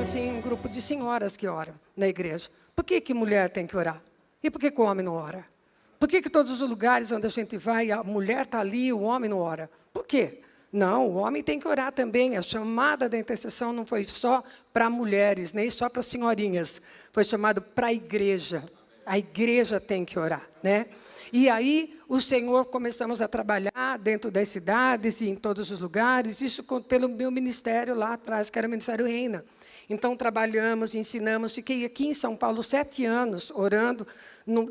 assim, um grupo de senhoras que oram na igreja. Por que que mulher tem que orar? E por que que o homem não ora? Por que que todos os lugares onde a gente vai, a mulher está ali e o homem não ora? Por quê? Não, o homem tem que orar também. A chamada da intercessão não foi só para mulheres, nem só para senhorinhas. Foi chamado para a igreja. A igreja tem que orar, né? E aí, o Senhor, começamos a trabalhar dentro das cidades e em todos os lugares, isso pelo meu ministério lá atrás, que era o Ministério Reina. Então, trabalhamos, ensinamos, fiquei aqui em São Paulo 7 anos, orando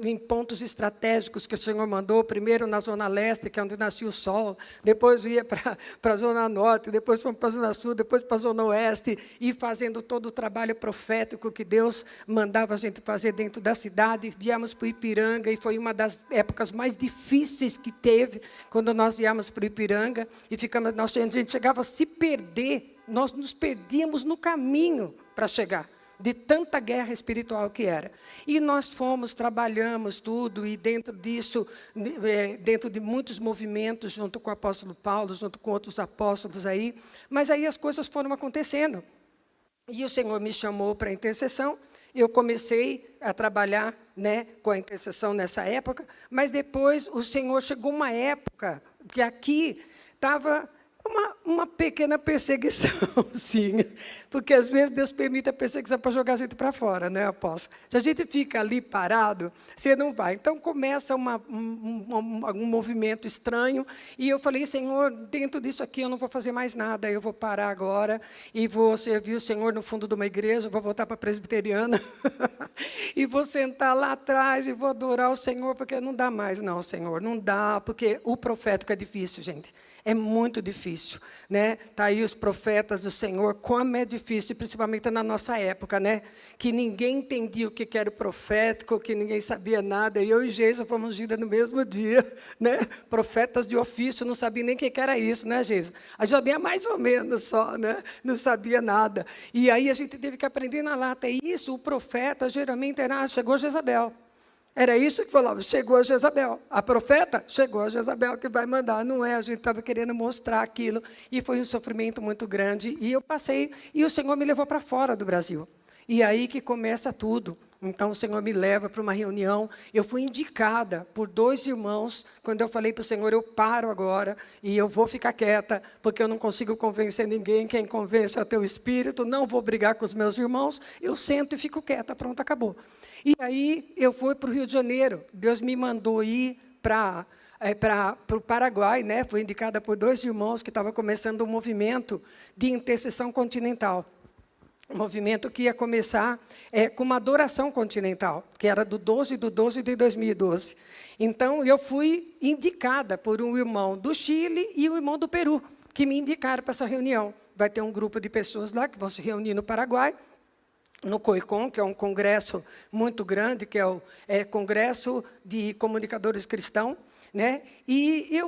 em pontos estratégicos que o Senhor mandou, primeiro na Zona Leste, que é onde nascia o sol, depois ia para a Zona Norte, depois fomos para a Zona Sul, depois para a Zona Oeste, e fazendo todo o trabalho profético que Deus mandava a gente fazer dentro da cidade. Viemos para o Ipiranga, e foi uma das épocas mais difíceis que teve, quando nós viemos para o Ipiranga, e a gente chegava a se perder. Nós nos perdíamos no caminho para chegar, de tanta guerra espiritual que era. E nós fomos, trabalhamos tudo, e dentro disso, dentro de muitos movimentos, junto com o apóstolo Paulo, junto com outros apóstolos aí, mas aí as coisas foram acontecendo. E o Senhor me chamou para a intercessão, eu comecei a trabalhar, né, com a intercessão nessa época, mas depois o Senhor chegou uma época que aqui estava uma pequena perseguição, sim, porque às vezes Deus permite a perseguição para jogar a gente para fora, né, apóstolo? Se a gente fica ali parado, você não vai. Então, começa um movimento estranho, e eu falei, Senhor, dentro disso aqui eu não vou fazer mais nada, eu vou parar agora, e vou servir o Senhor no fundo de uma igreja, vou voltar para a presbiteriana, e vou sentar lá atrás, e vou adorar o Senhor, porque não dá mais, não, Senhor, não dá, porque o profético é difícil, gente, é muito difícil, né? Tá aí os profetas do Senhor, como é difícil, principalmente na nossa época, né? Que ninguém entendia o que era o profético, que ninguém sabia nada. E eu e Geisa fomos ungidas no mesmo dia, né? Profetas de ofício, não sabia nem o que era isso, né, Geisa? A gente sabia mais ou menos só, né? Não sabia nada. E aí a gente teve que aprender na lata. E isso, o profeta, geralmente era, chegou Jezabel. Era isso que falava, chegou a Jezabel. A profeta, chegou a Jezabel que vai mandar. Não é, a gente estava querendo mostrar aquilo. E foi um sofrimento muito grande. E eu passei, e o Senhor me levou para fora do Brasil. E aí que começa tudo. Então, o Senhor me leva para uma reunião. Eu fui indicada por 2 irmãos, quando eu falei para o Senhor, eu paro agora, e eu vou ficar quieta, porque eu não consigo convencer ninguém. Quem convence é o teu Espírito, não vou brigar com os meus irmãos. Eu sento e fico quieta, pronto, acabou. E aí, eu fui para o Rio de Janeiro. Deus me mandou ir para o Paraguai, né? Fui indicada por 2 irmãos que estavam começando um movimento de intercessão continental. Um movimento que ia começar com uma adoração continental, que era do 12/12 de 2012. Então, eu fui indicada por um irmão do Chile e um irmão do Peru, que me indicaram para essa reunião. Vai ter um grupo de pessoas lá que vão se reunir no Paraguai, no COICOM, que é um congresso muito grande, que é o Congresso de Comunicadores Cristãos, né? E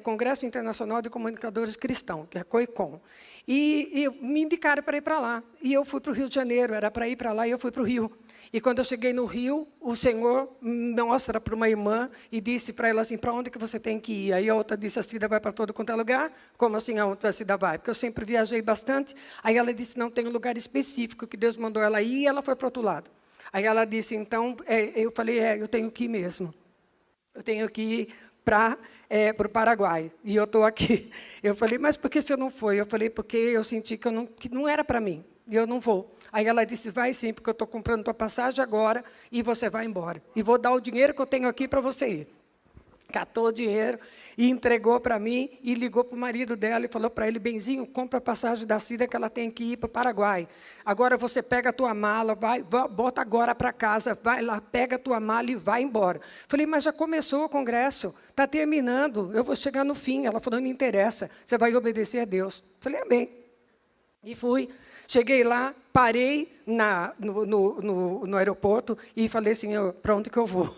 Congresso Internacional de Comunicadores Cristãos, que é COICOM. E me indicaram para ir para lá. E eu fui para o Rio de Janeiro, era para ir para lá, e eu fui para o Rio. E quando eu cheguei no Rio, o Senhor mostra para uma irmã e disse para ela assim, para onde que você tem que ir? Aí a outra disse, a Cida vai para todo quanto é lugar. Como assim, aonde a Cida vai? Porque eu sempre viajei bastante. Aí ela disse, não, tem um lugar específico que Deus mandou ela ir, e ela foi para o outro lado. Aí ela disse, então, eu falei, eu tenho que ir mesmo. Eu tenho que ir para o Paraguai, e eu estou aqui. Eu falei, mas por que você não foi? Eu falei, porque eu senti que não era para mim, e eu não vou. Aí ela disse, vai sim, porque eu estou comprando tua passagem agora, e você vai embora. E vou dar o dinheiro que eu tenho aqui para você ir. Catou o dinheiro e entregou para mim, e ligou para o marido dela e falou para ele, Benzinho, compra a passagem da Cida que ela tem que ir para o Paraguai. Agora você pega a tua mala, bota agora para casa, vai lá, pega a tua mala e vai embora. Falei, mas já começou o congresso, está terminando, eu vou chegar no fim. Ela falou, não interessa, você vai obedecer a Deus. Falei, amém. E fui. Cheguei lá, parei no aeroporto e falei assim, para onde que eu vou?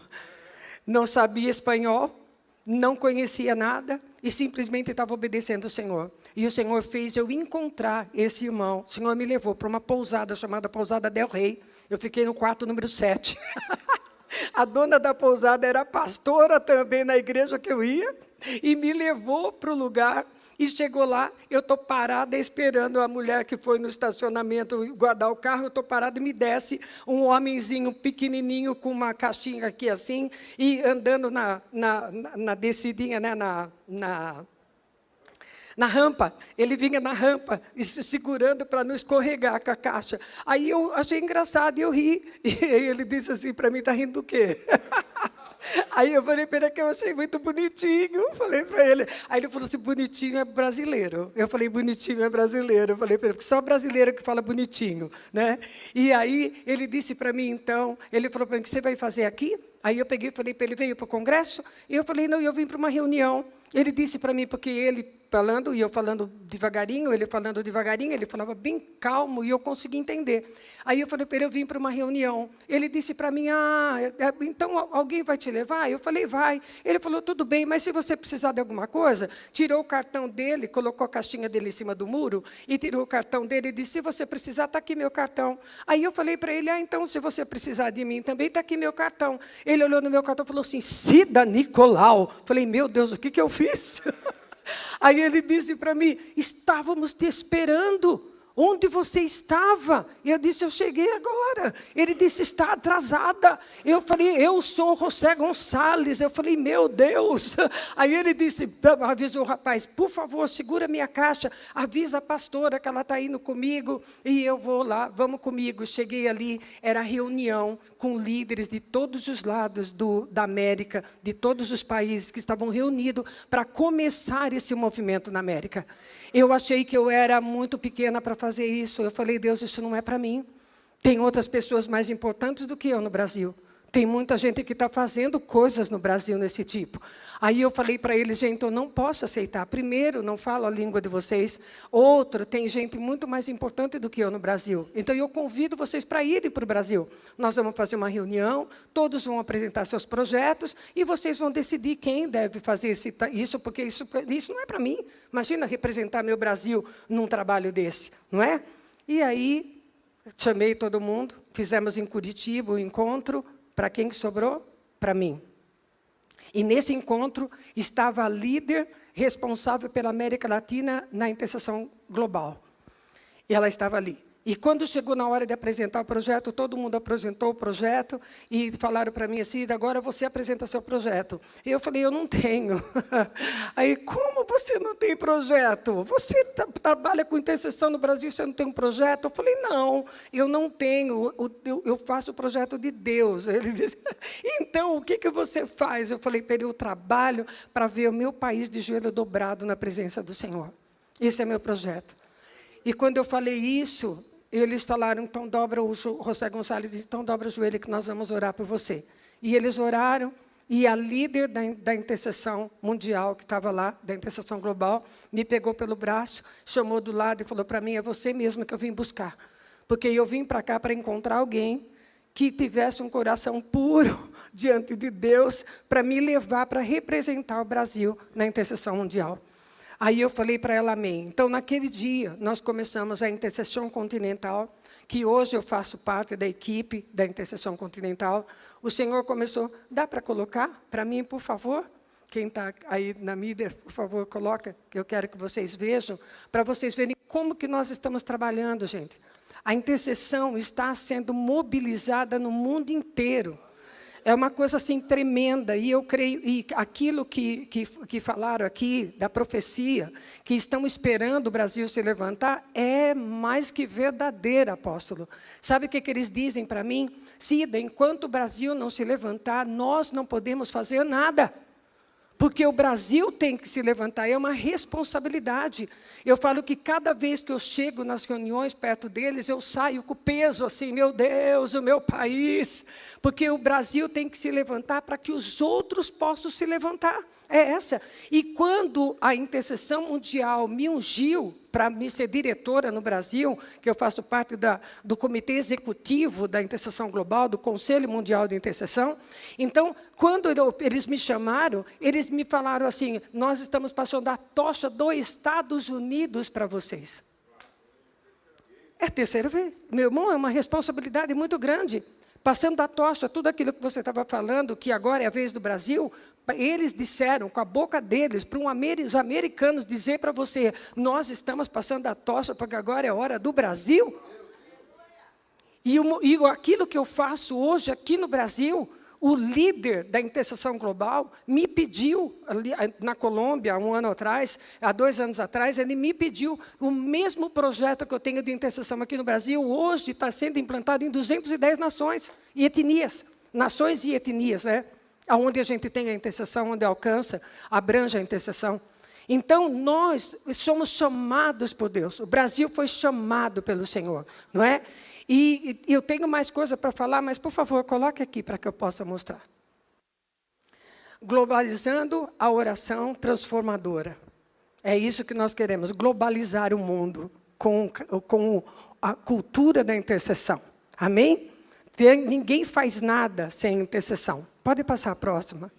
Não sabia espanhol, não conhecia nada e simplesmente estava obedecendo o Senhor. E o Senhor fez eu encontrar esse irmão. O Senhor me levou para uma pousada chamada Pousada Del Rey. Eu fiquei no quarto número 7. A dona da pousada era pastora também na igreja que eu ia e me levou para o lugar E chegou lá, eu estou parada esperando a mulher que foi no estacionamento guardar o carro, eu estou parada e me desce um homenzinho pequenininho com uma caixinha aqui assim, e andando na descidinha, né, na rampa. Ele vinha na rampa, segurando para não escorregar com a caixa. Aí eu achei engraçado e eu ri. E ele disse assim para mim, está rindo do quê? Aí eu falei para ele que eu achei muito bonitinho. Falei para ele. Aí ele falou assim, bonitinho é brasileiro. Eu falei, bonitinho é brasileiro. Eu falei para ele, porque só brasileiro que fala bonitinho, né? E aí ele disse para mim, então, ele falou para mim, o que você vai fazer aqui? Aí eu peguei e falei para ele, veio para o congresso? E eu falei, não, eu vim para uma reunião. Ele disse para mim, porque ele falando, e eu falando devagarinho, ele falando devagarinho, ele falava bem calmo, e eu consegui entender. Aí eu falei para ele, eu vim para uma reunião. Ele disse para mim, então alguém vai te levar? Eu falei, vai. Ele falou, tudo bem, mas se você precisar de alguma coisa, tirou o cartão dele, colocou a caixinha dele em cima do muro, e tirou o cartão dele e disse, se você precisar, está aqui meu cartão. Aí eu falei para ele, então, se você precisar de mim também, está aqui meu cartão. Ele olhou no meu cartão e falou assim, Cida Nicolau. Falei, meu Deus, o que eu fiz? Aí ele disse para mim, estávamos te esperando. Onde você estava? E eu disse, eu cheguei agora. Ele disse, está atrasada. Eu falei, eu sou José Gonçalves. Eu falei, meu Deus. Aí ele disse, avisou o rapaz, por favor, segura minha caixa, avisa a pastora que ela está indo comigo, e eu vou lá, vamos comigo. Cheguei ali, era reunião com líderes de todos os lados da América, de todos os países que estavam reunidos para começar esse movimento na América. Eu achei que eu era muito pequena para fazer isso. Eu falei, Deus, isso não é para mim. Tem outras pessoas mais importantes do que eu no Brasil. Tem muita gente que está fazendo coisas no Brasil nesse tipo. Aí eu falei para eles, gente, eu não posso aceitar. Primeiro, não falo a língua de vocês. Outro, tem gente muito mais importante do que eu no Brasil. Então, eu convido vocês para irem para o Brasil. Nós vamos fazer uma reunião, todos vão apresentar seus projetos e vocês vão decidir quem deve fazer isso, porque isso não é para mim. Imagina representar meu Brasil num trabalho desse, não é? E aí, chamei todo mundo, fizemos em Curitiba o encontro. Para quem que sobrou? Para mim. E nesse encontro estava a líder responsável pela América Latina na intercessão global. E ela estava ali. E quando chegou na hora de apresentar o projeto, todo mundo apresentou o projeto e falaram para mim assim, agora você apresenta seu projeto. E eu falei, eu não tenho. Aí, como você não tem projeto? Você trabalha com intercessão no Brasil, você não tem um projeto? Eu falei, não, eu não tenho, eu faço o projeto de Deus. Ele disse, então, o que você faz? Eu falei, eu trabalho para ver o meu país de joelho dobrado na presença do Senhor. Esse é meu projeto. E quando eu falei isso, eles falaram, então dobra o José Gonçalves disse, então dobra o joelho que nós vamos orar por você. E eles oraram, e a líder da intercessão mundial, que estava lá, da intercessão global, me pegou pelo braço, chamou do lado e falou para mim, é você mesmo que eu vim buscar. Porque eu vim para cá para encontrar alguém que tivesse um coração puro diante de Deus, para me levar para representar o Brasil na intercessão mundial. Aí eu falei para ela, amém. Então, naquele dia, nós começamos a Intercessão Continental, que hoje eu faço parte da equipe da Intercessão Continental. O Senhor começou, dá para colocar para mim, por favor? Quem está aí na mídia, por favor, coloca, que eu quero que vocês vejam, para vocês verem como que nós estamos trabalhando, gente. A intercessão está sendo mobilizada no mundo inteiro. É uma coisa assim tremenda, e eu creio, e aquilo que falaram aqui, da profecia, que estão esperando o Brasil se levantar, é mais que verdadeira, apóstolo. Sabe o que eles dizem para mim? Cida, enquanto o Brasil não se levantar, nós não podemos fazer nada. Porque o Brasil tem que se levantar, é uma responsabilidade. Eu falo que cada vez que eu chego nas reuniões perto deles, eu saio com peso, assim, meu Deus, o meu país. Porque o Brasil tem que se levantar para que os outros possam se levantar. É essa. E quando a Intercessão Mundial me ungiu para me ser diretora no Brasil, que eu faço parte do Comitê Executivo da Intercessão Global, do Conselho Mundial de Intercessão, então, quando eles me chamaram, eles me falaram assim, nós estamos passando a tocha dos Estados Unidos para vocês. É a terceira vez. Meu irmão, é uma responsabilidade muito grande. Passando a tocha, tudo aquilo que você estava falando, que agora é a vez do Brasil, eles disseram, com a boca deles, para os americanos dizer para você, nós estamos passando a tocha, porque agora é hora do Brasil. E aquilo que eu faço hoje aqui no Brasil, o líder da intercessão global me pediu, ali, na Colômbia, há 2 anos atrás, ele me pediu o mesmo projeto que eu tenho de intercessão aqui no Brasil, hoje está sendo implantado em 210 nações e etnias. Nações e etnias, né? Onde a gente tem a intercessão, onde alcança, abrange a intercessão. Então, nós somos chamados por Deus. O Brasil foi chamado pelo Senhor, não é? E eu tenho mais coisa para falar, mas, por favor, coloque aqui para que eu possa mostrar. Globalizando a oração transformadora. É isso que nós queremos, globalizar o mundo com a cultura da intercessão. Amém? Ninguém faz nada sem intercessão. Pode passar a próxima.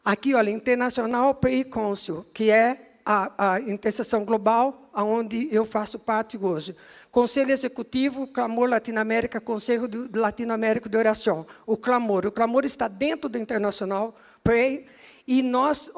Aqui, olha, International Prayer Council, que é a intercessão global, onde eu faço parte hoje. Conselho Executivo, Clamor Latinoamérica, Conselho Latino-Américo de Oração. O Clamor está dentro do International Pray, e nós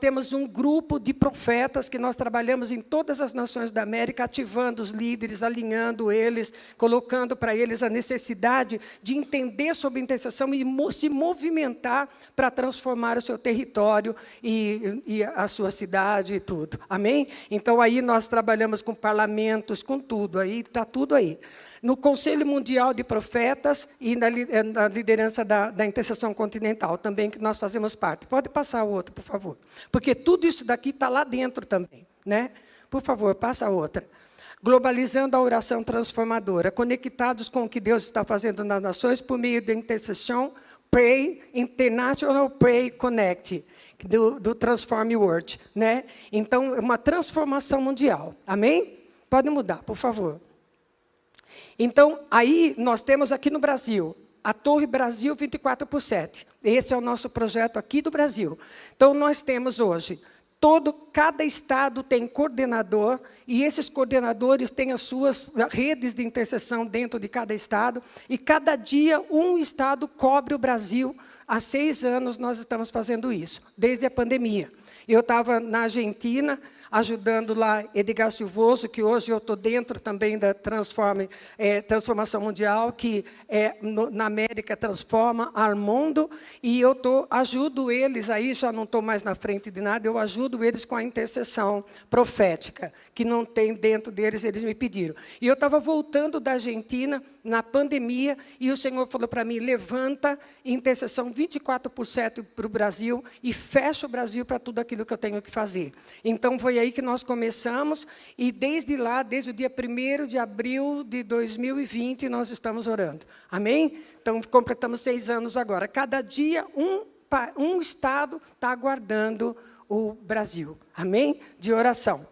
temos um grupo de profetas que nós trabalhamos em todas as nações da América, ativando os líderes, alinhando eles, colocando para eles a necessidade de entender sobre intercessão e se movimentar para transformar o seu território e a sua cidade e tudo. Amém? Então, aí nós trabalhamos com parlamentos, com tudo, aí está tudo aí. No Conselho Mundial de Profetas e na liderança da intercessão continental, também que nós fazemos parte. Pode passar o outro, por favor. Porque tudo isso daqui está lá dentro também, né? Por favor, passa a outra. Globalizando a oração transformadora, conectados com o que Deus está fazendo nas nações por meio da intercessão, Pray, International Pray Connect, do Transform World, né? Então, é uma transformação mundial. Amém? Pode mudar, por favor. Então, aí nós temos aqui no Brasil, a Torre Brasil 24/7. Esse é o nosso projeto aqui do Brasil. Então, nós temos hoje, cada estado tem coordenador, e esses coordenadores têm as suas redes de intercessão dentro de cada estado, e cada dia um estado cobre o Brasil. Há 6 anos nós estamos fazendo isso, desde a pandemia. Eu estava na Argentina, ajudando lá Edgar Silvoso, que hoje eu estou dentro também da Transformação Mundial, que na América transforma ao mundo, e eu ajudo eles, aí já não estou mais na frente de nada, eu ajudo eles com a intercessão profética, que não tem dentro deles, eles me pediram. E eu estava voltando da Argentina, na pandemia, e o Senhor falou para mim, levanta intercessão 24% para o Brasil e fecha o Brasil para tudo aquilo que eu tenho que fazer. Então, foi aí que nós começamos, e desde lá, desde o dia 1º de abril de 2020, nós estamos orando. Amém? Então, completamos 6 anos agora. Cada dia, um estado está aguardando o Brasil. Amém? De oração.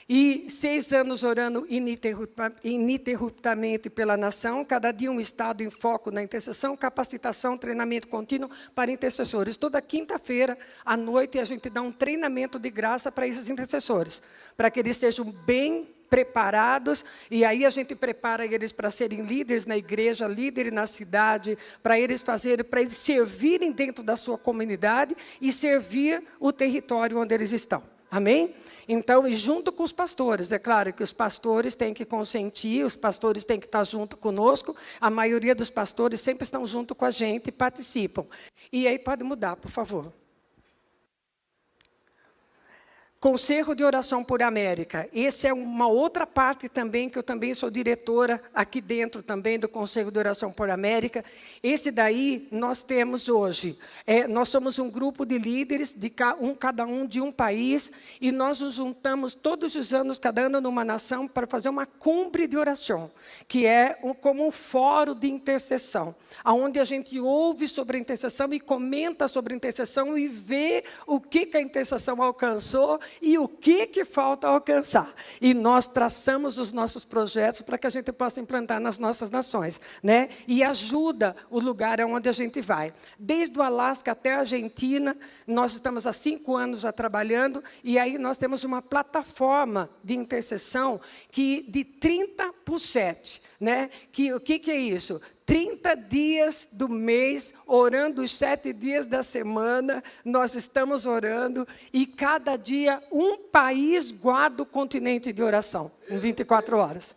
E 6 anos orando ininterruptamente pela nação, cada dia um estado em foco na intercessão, capacitação, treinamento contínuo para intercessores. Toda quinta-feira, à noite, a gente dá um treinamento de graça para esses intercessores, para que eles sejam bem preparados, e aí a gente prepara eles para serem líderes na igreja, líderes na cidade, para eles servirem dentro da sua comunidade e servir o território onde eles estão. Amém? Então, e junto com os pastores, é claro que os pastores têm que consentir, os pastores têm que estar junto conosco, a maioria dos pastores sempre estão junto com a gente e participam. E aí pode mudar, por favor. Conselho de Oração por América. Essa é uma outra parte também, que eu também sou diretora aqui dentro também do Conselho de Oração por América. Esse daí nós temos hoje. Nós somos um grupo de líderes, cada um de um país, e nós nos juntamos todos os anos, cada ano numa nação, para fazer uma cumbre de oração, que é como um fórum de intercessão, onde a gente ouve sobre a intercessão e comenta sobre a intercessão e vê o que a intercessão alcançou e o que falta alcançar. E nós traçamos os nossos projetos para que a gente possa implantar nas nossas nações, né? E ajuda o lugar onde a gente vai. Desde o Alasca até a Argentina, nós estamos há 5 anos já trabalhando, e aí nós temos uma plataforma de intercessão que de 30 por 7, né? O que é isso? 30 dias do mês, orando os 7 dias da semana, nós estamos orando, e cada dia um país guarda o continente de oração, em 24 horas.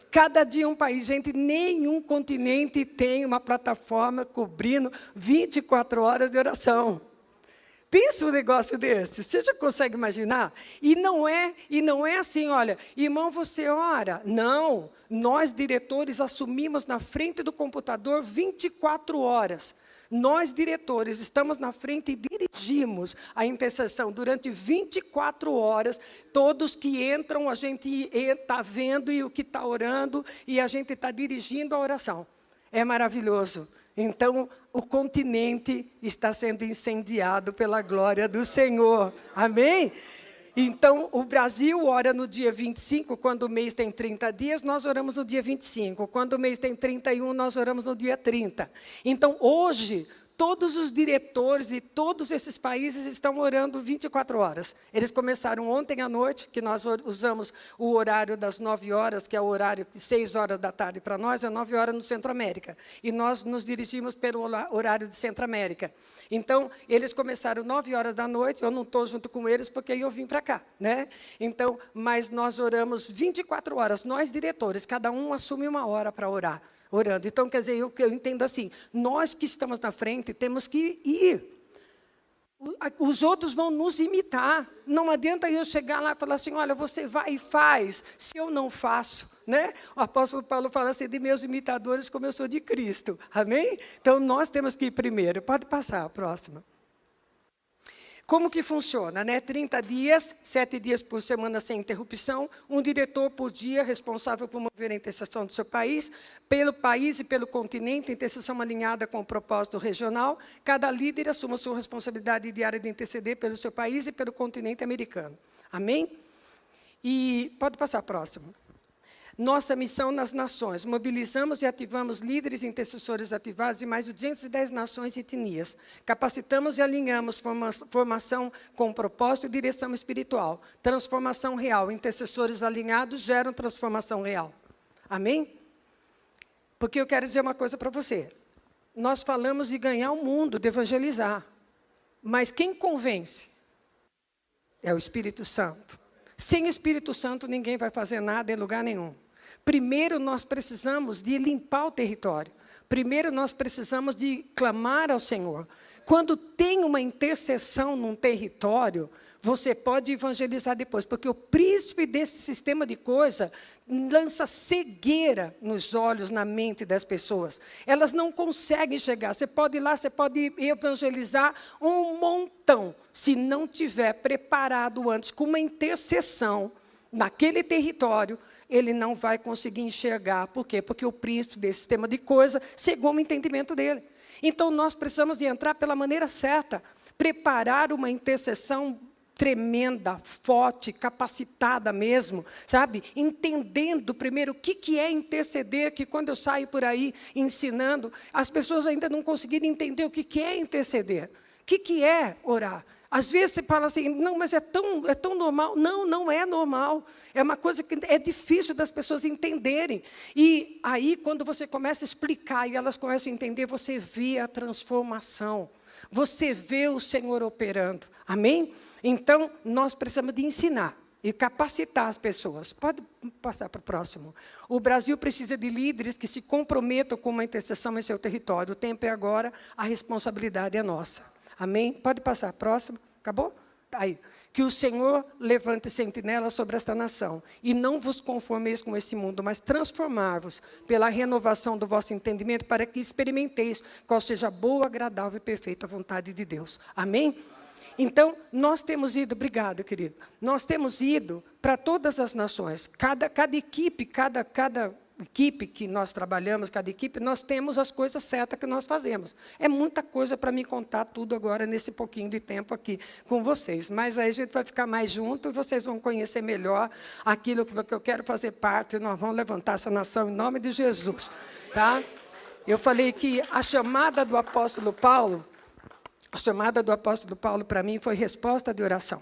Cada dia um país. Gente, nenhum continente tem uma plataforma cobrindo 24 horas de oração. Pensa um negócio desse, você já consegue imaginar? E não é assim, olha, irmão, você ora. Não, nós diretores assumimos na frente do computador 24 horas. Nós diretores estamos na frente e dirigimos a intercessão durante 24 horas. Todos que entram, a gente está vendo e o que está orando, e a gente está dirigindo a oração. É maravilhoso. Então, o continente está sendo incendiado pela glória do Senhor. Amém? Então, o Brasil ora no dia 25, quando o mês tem 30 dias, nós oramos no dia 25. Quando o mês tem 31, nós oramos no dia 30. Então, hoje, todos os diretores de todos esses países estão orando 24 horas. Eles começaram ontem à noite, que nós usamos o horário das 9 horas, que é o horário de 6 horas da tarde para nós, é 9 horas no Centro-América. E nós nos dirigimos pelo horário de Centro-América. Então, eles começaram 9 horas da noite, eu não estou junto com eles, porque eu vim para cá, né? Então, mas nós oramos 24 horas, nós diretores, cada um assume 1 hora para orar. Orando. Então, quer dizer, eu entendo assim, nós que estamos na frente temos que ir. Os outros vão nos imitar. Não adianta eu chegar lá e falar assim, olha, você vai e faz, se eu não faço. Né? O apóstolo Paulo fala assim, de meus imitadores como eu sou de Cristo. Amém? Então, nós temos que ir primeiro. Pode passar a próxima. Como que funciona? Né? 30 dias, 7 dias por semana sem interrupção, um diretor por dia responsável por mover a intercessão do seu país, pelo país e pelo continente, intercessão alinhada com o propósito regional, cada líder assume a sua responsabilidade diária de interceder pelo seu país e pelo continente americano. Amém? E pode passar a próxima. Nossa missão nas nações. Mobilizamos e ativamos líderes e intercessores ativados de mais de 210 nações e etnias. Capacitamos e alinhamos formação com propósito e direção espiritual. Transformação real. Intercessores alinhados geram transformação real. Amém? Porque eu quero dizer uma coisa para você. Nós falamos de ganhar o mundo, de evangelizar. Mas quem convence? É o Espírito Santo. Sem o Espírito Santo, ninguém vai fazer nada em lugar nenhum. Primeiro, nós precisamos de limpar o território. Primeiro, nós precisamos de clamar ao Senhor. Quando tem uma intercessão num território, você pode evangelizar depois, porque o príncipe desse sistema de coisa lança cegueira nos olhos, na mente das pessoas. Elas não conseguem chegar. Você pode ir lá, você pode evangelizar um montão, se não tiver preparado antes com uma intercessão naquele território, ele não vai conseguir enxergar. Por quê? Porque o príncipe desse sistema de coisa cegou o entendimento dele. Então, nós precisamos de entrar pela maneira certa, preparar uma intercessão tremenda, forte, capacitada mesmo, sabe? Entendendo primeiro o que é interceder, que quando eu saio por aí ensinando, as pessoas ainda não conseguiram entender o que é interceder. O que é orar? Às vezes você fala assim, não, mas é tão normal. Não, não é normal. É uma coisa que é difícil das pessoas entenderem. E aí, quando você começa a explicar e elas começam a entender, você vê a transformação. Você vê o Senhor operando. Amém? Então, nós precisamos de ensinar e capacitar as pessoas. Pode passar para o próximo. O Brasil precisa de líderes que se comprometam com uma intercessão em seu território. O tempo é agora, a responsabilidade é nossa. Amém? Pode passar a próxima. Acabou? Aí. Que o Senhor levante sentinela sobre esta nação. E não vos conformeis com esse mundo, mas transformar-vos pela renovação do vosso entendimento, para que experimenteis qual seja a boa, agradável e perfeita vontade de Deus. Amém? Então, nós temos ido, obrigado, querido, nós temos ido para todas as nações, cada equipe, cada equipe que nós trabalhamos, cada equipe, nós temos as coisas certas que nós fazemos. É muita coisa para me contar tudo agora, nesse pouquinho de tempo aqui com vocês. Mas aí a gente vai ficar mais junto e vocês vão conhecer melhor aquilo que eu quero fazer parte. Nós vamos levantar essa nação em nome de Jesus. Tá? Eu falei que a chamada do apóstolo Paulo para mim foi resposta de oração.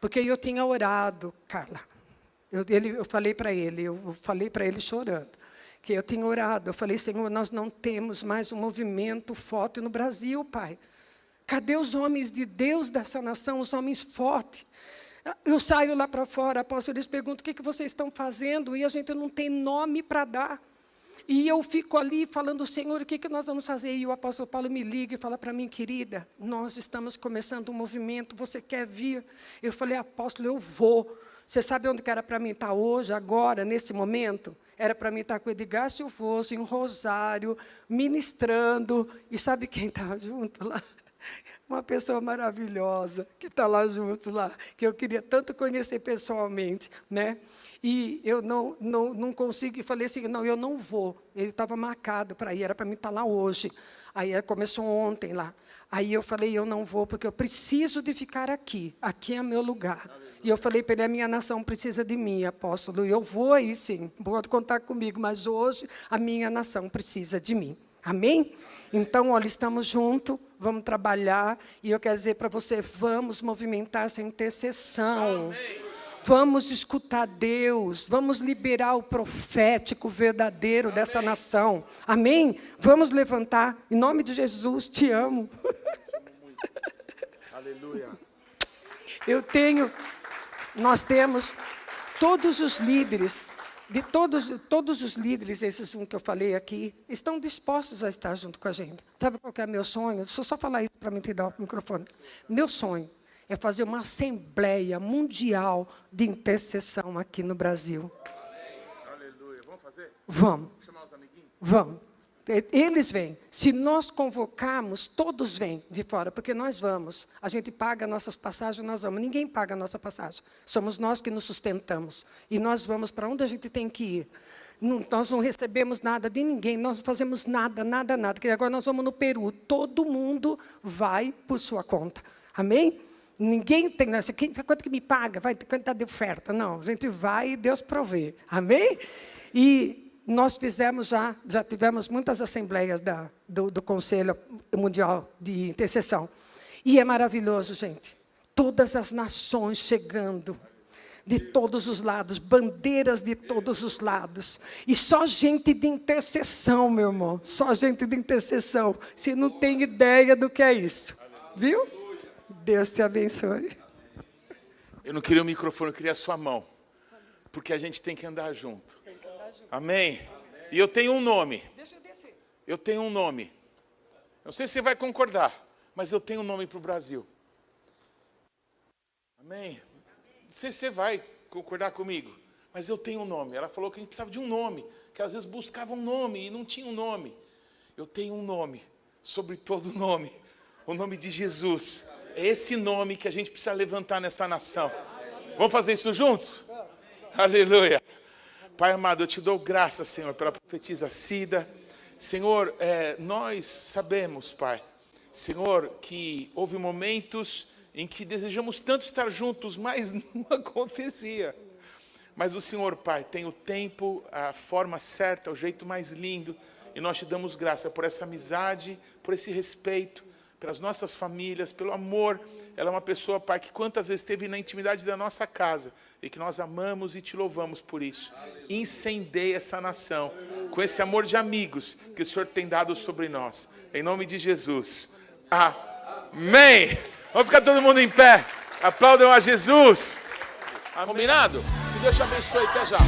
Porque eu tinha orado, Carla. Eu falei para ele chorando, que eu tinha orado. Eu falei, Senhor, nós não temos mais um movimento forte no Brasil, Pai. Cadê os homens de Deus dessa nação, os homens fortes? Eu saio lá para fora, apóstolo, eles perguntam, o que vocês estão fazendo? E a gente não tem nome para dar. E eu fico ali falando, Senhor, o que nós vamos fazer? E o apóstolo Paulo me liga e fala para mim, querida, nós estamos começando um movimento, você quer vir? Eu falei, apóstolo, eu vou. Você sabe onde que era para mim estar hoje, agora, nesse momento? Era para mim estar com o Edgar Silvoso, em Rosário, ministrando. E sabe quem estava junto lá? Uma pessoa maravilhosa, que está lá junto, lá, que eu queria tanto conhecer pessoalmente. Né? E eu não consigo, e falei assim, não, eu não vou. Ele estava marcado para ir, era para mim estar lá hoje. Aí começou ontem lá. Aí eu falei, eu não vou, porque eu preciso de ficar aqui. Aqui é meu lugar. E eu falei para ele, a minha nação precisa de mim, apóstolo. Eu vou aí, sim, pode contar comigo, mas hoje a minha nação precisa de mim. Amém? Então, olha, estamos juntos, vamos trabalhar. E eu quero dizer para você, vamos movimentar essa intercessão. Amém. Vamos escutar Deus, vamos liberar o profético verdadeiro dessa nação. Amém? Vamos levantar, em nome de Jesus, te amo. Aleluia. Nós temos todos os líderes, todos os líderes, esses que eu falei aqui, estão dispostos a estar junto com a gente. Sabe qual que é meu sonho? Deixa eu só falar isso para me te dar o microfone. Meu sonho é fazer uma assembleia mundial de intercessão aqui no Brasil. Aleluia. Vamos fazer? Vamos. Chamar os amiguinhos? Vamos. Eles vêm. Se nós convocarmos, todos vêm de fora, porque nós vamos. A gente paga nossas passagens, nós vamos. Ninguém paga a nossa passagem. Somos nós que nos sustentamos. E nós vamos para onde a gente tem que ir. Nós não recebemos nada de ninguém, nós não fazemos nada. Porque agora nós vamos no Peru. Todo mundo vai por sua conta. Amém? Ninguém tem, quanto que me paga? Vai quanto de oferta? Não, a gente vai e Deus provê. Amém? E nós fizemos já tivemos muitas assembleias do Conselho Mundial de Intercessão. E é maravilhoso, gente. Todas as nações chegando, de todos os lados, bandeiras de todos os lados. E só gente de intercessão, meu irmão. Só gente de intercessão. Você não tem ideia do que é isso. Viu? Deus te abençoe. Eu não queria o microfone, eu queria a sua mão. Porque a gente tem que andar junto. Amém? E eu tenho um nome. Deixa eu descer. Eu tenho um nome. Não sei se você vai concordar, mas eu tenho um nome para o Brasil. Amém? Não sei se você vai concordar comigo, mas eu tenho um nome. Ela falou que a gente precisava de um nome, que às vezes buscava um nome e não tinha um nome. Eu tenho um nome, sobre todo nome, o nome de Jesus. É esse nome que a gente precisa levantar nessa nação. Vamos fazer isso juntos? Aleluia. Pai amado, eu te dou graças, Senhor, pela profetisa Cida. Senhor, nós sabemos, Pai, Senhor, que houve momentos em que desejamos tanto estar juntos, mas não acontecia. Mas o Senhor, Pai, tem o tempo, a forma certa, o jeito mais lindo. E nós te damos graça por essa amizade, por esse respeito, pelas nossas famílias, pelo amor. Ela é uma pessoa, Pai, que quantas vezes esteve na intimidade da nossa casa e que nós amamos e te louvamos por isso. Incendeia essa nação com esse amor de amigos que o Senhor tem dado sobre nós. Em nome de Jesus. Amém. Vamos ficar todo mundo em pé. Aplaudam a Jesus. Combinado? Que Deus te abençoe. Até já.